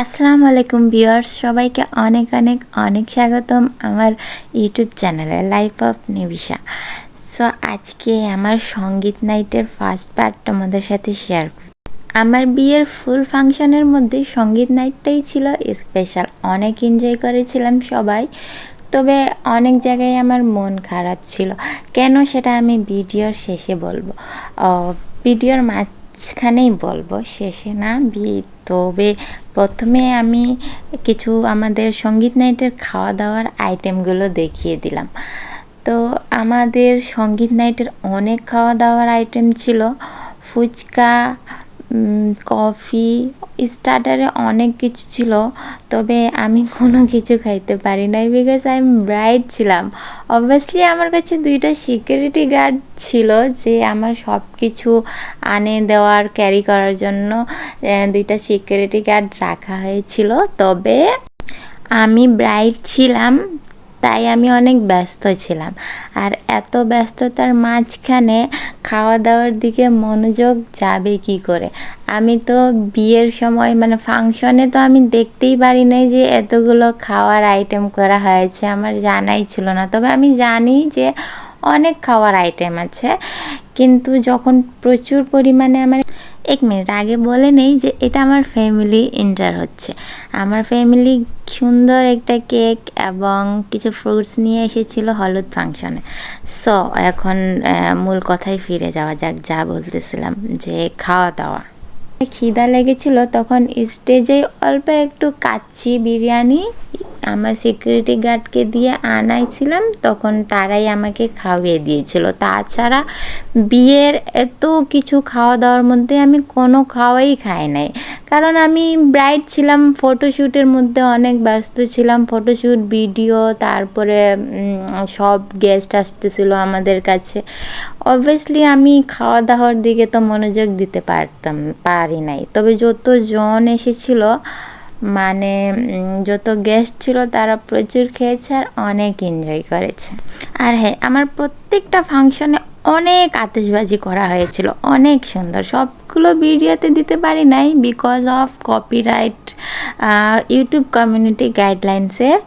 আসসালামু আলাইকুম ভিউয়ার্স, সবাইকে অনেক অনেক অনেক স্বাগতম আমার ইউটিউব চ্যানেলে লাইফ অফ নিবিশা। সো আজকে আমার সঙ্গীত নাইটের ফার্স্ট পার্ট তোমাদের সাথে শেয়ার করব। আমার বিয়ের ফুল ফাংশনের মধ্যে সঙ্গীত নাইটটাই ছিল স্পেশাল। অনেক এনজয় করেছিলাম সবাই, তবে অনেক জায়গায় আমার মন খারাপ ছিল। কেন সেটা আমি ভিডিওর শেষে বলবো, ভিডিওর মাঝখানেই বলবো, শেষে না। তবে প্রথমে আমি কিছু আমাদের সঙ্গীত নাইটের খাওয়া দাওয়ার আইটেমগুলো দেখিয়ে দিলাম। তো আমাদের সঙ্গীত নাইটের অনেক খাওয়া দাওয়ার আইটেম ছিল। ফুচকা, কফি, স্টার্টারে অনেক কিছু ছিল। তবে আমি কোনো কিছু খাইতে পারি নাই, বিকজ আই এম ব্রাইড ছিলাম। অবভিয়াসলি আমার কাছে 2টা সিকিউরিটি গার্ড ছিল, যে আমার সব কিছু আনে দেওয়ার, ক্যারি করার জন্য 2টা সিকিউরিটি গার্ড রাখা হয়েছিল। তবে আমি ব্রাইড ছিলাম, তাই আমি অনেক ব্যস্ত ছিলাম। আর এত ব্যস্ততার মাঝখানে খাওয়া দাওয়ার দিকে মনোযোগ যাবে কি করে? আমি তো বিয়ের সময় মানে ফাংশনে তো আমি দেখতেই পারি নাই যে এতগুলো খাওয়ার আইটেম করা হয়েছে, আমার জানাই ছিল না। তবে আমি জানি যে অনেক খাওয়ার আইটেম আছে, কিন্তু যখন প্রচুর পরিমাণে আমার, 1 মিনিট আগে বলে নেই যে এটা আমার ফ্যামিলি এন্টার হচ্ছে। আমার ফ্যামিলি সুন্দর একটা কেক এবং কিছু ফ্রুটস নিয়ে এসেছিল হলুদ ফাংশনে। সো এখন মূল কথায় ফিরে যাওয়া যাক, যা বলতেছিলাম যে খাওয়া দাওয়া। খিদা লেগেছিল, তখন স্টেজে অল্প একটু কাচ্চি বিরিয়ানি আমার সিকিউরিটি গার্ডকে দিয়ে আনাইছিলাম, তখন তারাই আমাকে খাওয়িয়ে দিয়েছিল। তাছাড়া বিয়ের এত কিছু খাওয়া দাওয়ার মধ্যে আমি কোনো খাওয়াই খাই নাই, কারণ আমি ব্রাইড ছিলাম। ফটোশ্যুটের মধ্যে অনেক ব্যস্ত ছিলাম, ফটোশ্যুট, ভিডিও, তারপরে সব গেস্ট আসতেছিল আমাদের কাছে। অবভিয়াসলি আমি খাওয়া দাওয়ার দিকে তো মনোযোগ দিতে পারি নাই। তবে যতজন এসেছিল, মানে যত গেস্ট ছিল, তারা প্রচুর খেয়েছে আর অনেক এনজয় করেছে। আর হ্যাঁ, আমার প্রত্যেকটা ফাংশনে অনেক আতশবাজি করা হয়েছিল, অনেক সুন্দর। সবগুলো ভিডিওতে দিতে পারি নাই, because of copyright, YouTube community গাইডলাইন্সের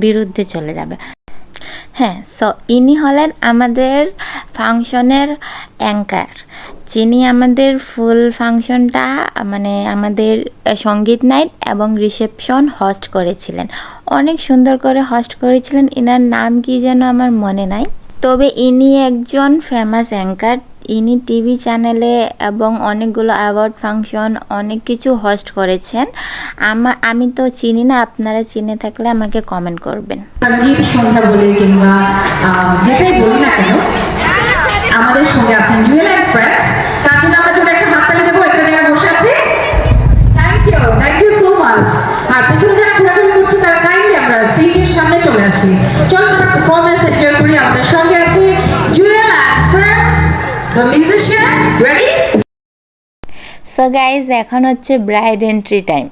বিরুদ্ধে চলে যাবে। হ্যাঁ, সো ইনি হলেন আমাদের ফাংশনের অ্যাঙ্কার, যিনি আমাদের ফুল ফাংশনটা, মানে আমাদের সঙ্গীত নাইট এবং রিসেপশন হোস্ট করেছিলেন। অনেক সুন্দর করে হোস্ট করেছিলেন। এনার নাম কি যেন আমার মনে নাই, তবে ইনি একজন ফেমাস অ্যাঙ্কার। ইনি টিভি চ্যানেলে এবং অনেকগুলো অ্যাওয়ার্ড ফাংশন, অনেক কিছু হোস্ট করেছেন। আমি তো চিনি না, আপনারা চিনে থাকলে আমাকে কমেন্ট করবেন। সঙ্গীত সন্ধ্যা বলে কিংবা যেটাই বলি না কেন, আমাদের সঙ্গে আছেন জুয়েল এন্ড ফ্রেন্ডস। তার জন্য আমরা যদি একটা হাততালি দেবো, একটা জায়গায় বসে আছে। Thank you so much. আর পেছনে যারা ঘোরাঘুরি করছে, তারা কাইন্ডলি আমরা স্টেজের সামনে চলে আসি। চলো আমরা পারফরমেন্স এনজয় করি। আমাদের সঙ্গে আছে Jewel and friends, the musician. Ready? So guys, এখন হচ্ছে ব্রাইড এন্ট্রি টাইম,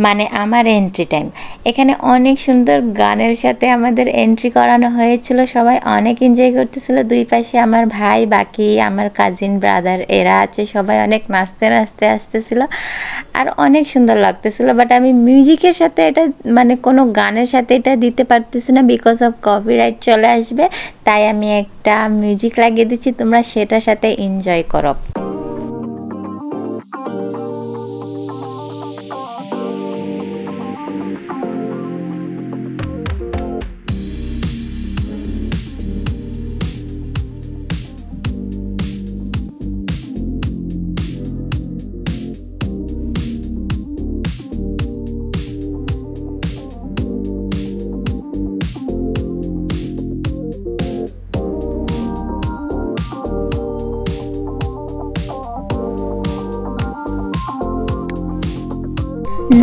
মানে আমার এন্ট্রি টাইম। এখানে অনেক সুন্দর গানের সাথে আমাদের এন্ট্রি করানো হয়েছিল। সবাই অনেক এনজয় করতেছিল। 2 পাশে আমার ভাই, বাকি আমার কাজিন ব্রাদার এরা আছে, সবাই অনেক নাচতে নাচতে আসতেছিল আর অনেক সুন্দর লাগতেছিল। বাট আমি মিউজিকের সাথে এটা, মানে কোনো গানের সাথে এটা দিতে পারতেছি না, বিকজ অফ কপিরাইট চলে আসবে। তাই আমি একটা মিউজিক লাগিয়ে দিচ্ছি, তোমরা সেটার সাথে এনজয় করো।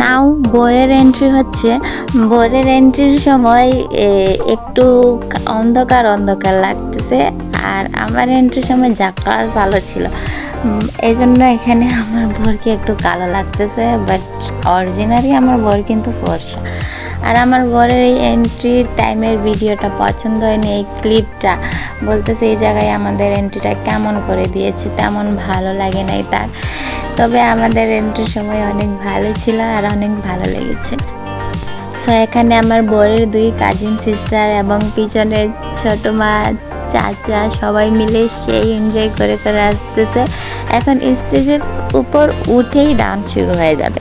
নাও বোরের এন্ট্রি হচ্ছে। বোরের এন্ট্রির সময় একটু অন্ধকার অন্ধকার লাগতেছে, আর আমার এন্ট্রির সময় জাকাস আলো ছিল, এই জন্য এখানে আমার বরকে একটু কালো লাগতেছে। বাট অরিজিনালি আমার বর কিন্তু ফর্সা। আর আমার বরের এই এন্ট্রি টাইমের ভিডিওটা পছন্দ হয়নি, এই ক্লিপটা। বলতেছে এই জায়গায় আমাদের এন্ট্রিটা কেমন করে দিয়েছে, তেমন ভালো লাগে নাই তার। তবে আমাদের এন্ট্রির সময় অনেক ভালো ছিল আর অনেক ভালো লেগেছে। সো এখানে আমার বরের 2 কাজিন সিস্টার এবং পিছনে ছোট মা, চাচা সবাই মিলে সেই এনজয় করে করে আসতেছে। এখন স্টেজের উপর উঠেই ডান্স শুরু হয়ে যাবে।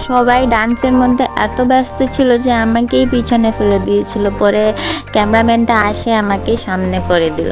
সবাই ডান্সের মধ্যে এত ব্যস্ত ছিল যে আমাকেই পিছনে ফেলে দিয়েছিল, পরে ক্যামেরাম্যানটা আসে আমাকে সামনে করে দিল।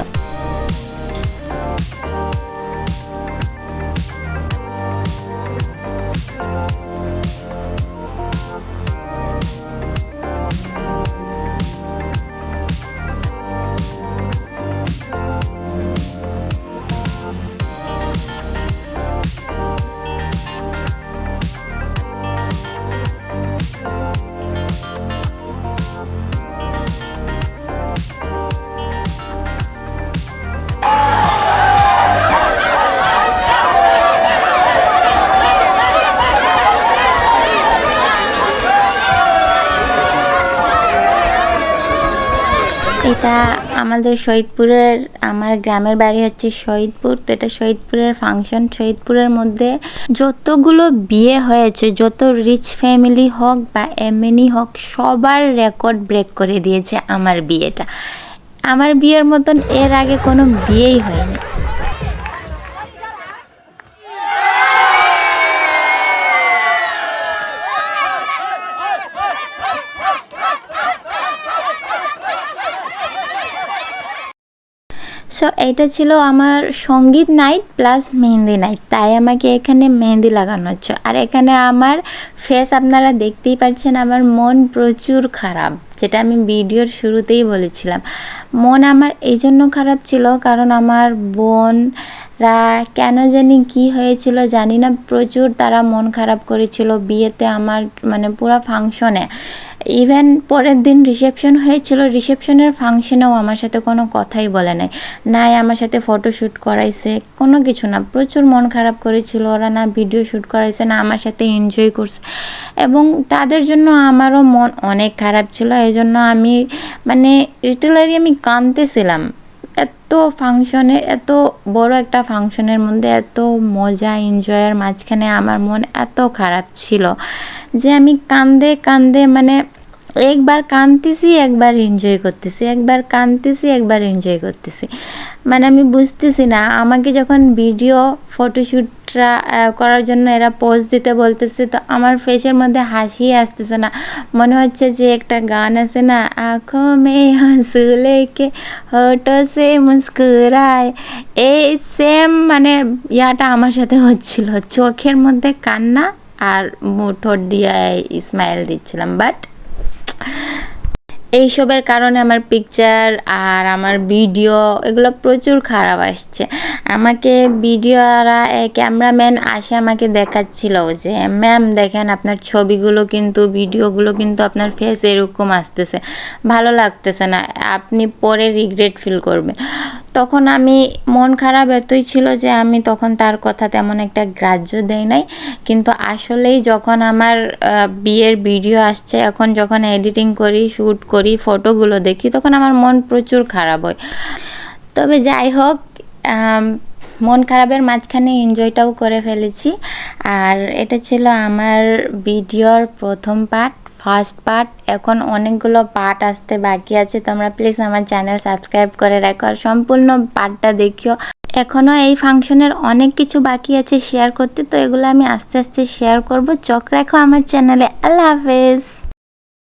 এটা আমাদের শহীদপুরের, আমার গ্রামের বাড়ি হচ্ছে শহীদপুর, তো এটা শহীদপুরের ফাংশন। শহীদপুরের মধ্যে যতগুলো বিয়ে হয়েছে, যত রিচ ফ্যামিলি হোক বা এমএনই হোক, সবার রেকর্ড ব্রেক করে দিয়েছে আমার বিয়েটা। আমার বিয়ের মতন এর আগে কোনো বিয়েই হয়নি। সো এটা ছিল আমার সঙ্গীত নাইট প্লাস মেহেন্দি নাইট, তাই আমাকে এখানে মেহেন্দি লাগানো হচ্ছে। আর এখানে আমার ফেস আপনারা দেখতেই পাচ্ছেন, আমার মন প্রচুর খারাপ, যেটা আমি ভিডিওর শুরুতেই বলেছিলাম। মন আমার এই জন্য খারাপ ছিল কারণ আমার বোনরা কেন জানি কি হয়েছিল জানি না, প্রচুর তারা মন খারাপ করেছিল বিয়েতে, আমার মানে পুরো ফাংশনে। ইভেন পরের দিন রিসেপশন হয়েছিল, রিসেপশনের ফাংশনেও আমার সাথে কোনো কথাই বলে নাই আমার সাথে ফটোশ্যুট করাইছে, কোনো কিছু না। প্রচুর মন খারাপ করেছিল ওরা, না ভিডিও শ্যুট করাইছে না আমার সাথে এনজয় করছে, এবং তাদের জন্য আমারও মন অনেক খারাপ ছিল। এই জন্য আমি মানে লিটারালি আমি কাঁদতেছিলাম। এত ফাংশনে, এত বড় একটা ফাংশনের মধ্যে এত মজা এনজয়ের মাঝখানে আমার মন এত খারাপ ছিল যে আমি কান্দে কান্দে মানে একবার কাঁদতেছি একবার এনজয় করতেছি, একবার কাঁদতেছি একবার এনজয় করতেছি। মানে আমি বুঝতেছি না, আমাকে যখন ভিডিও ফটোশ্যুটটা করার জন্য এরা পোজ দিতে বলতেছে, তো আমার ফেসের মধ্যে হাসি আসতেছে না। মনে হচ্ছে যে একটা গান আছে না, আঁখো মে আঁসু লেকে হোঠো সে মুস্কুরায়, এই সেম মানে ইয়াটা আমার সাথে হচ্ছিল, চোখের মধ্যে কান্না আর ঠোঁট দিয়ে স্মাইল দিচ্ছিলাম। বাট এইসবের কারণে আমার পিকচার আর আমার ভিডিও এগুলো প্রচুর খারাপ আসছে। আমাকে ভিডিওরা ক্যামেরাম্যান আসে আমাকে দেখাচ্ছিল যে ম্যাম দেখেন আপনার ছবিগুলো কিন্তু, ভিডিওগুলো কিন্তু আপনার ফেস এরকম আসতেছে, ভালো লাগতেছে না, আপনি পরে রিগ্রেট ফিল করবেন। তখন আমি মন খারাপ এতই ছিল যে আমি তখন তার কথা তেমন একটা গ্রাহ্য দেই নাই। কিন্তু আসলেই যখন আমার বিয়ের ভিডিও আসছে, এখন যখন এডিটিং করি, শ্যুট করি, ফটোগুলো দেখি, তখন আমার মন প্রচুর খারাপ হয়। তবে যাই হোক, মন খারাপের মাঝখানে এনজয়টাও করে ফেলেছি। আর এটা ছিল আমার ভিডিওর প্রথম পার্ট, ফার্স্ট পার্ট। এখন অনেকগুলো পার্ট আসতে বাকি আছে। তোমরা প্লিজ আমার চ্যানেল সাবস্ক্রাইব করে রাখো আর সম্পূর্ণ পার্টটা দেখিও। এখনও এই ফাংশনের অনেক কিছু বাকি আছে শেয়ার করতে, তো এগুলো আমি আস্তে আস্তে শেয়ার করব। চোখ রাখো আমার চ্যানেলে। আল্লাহ হাফেজ।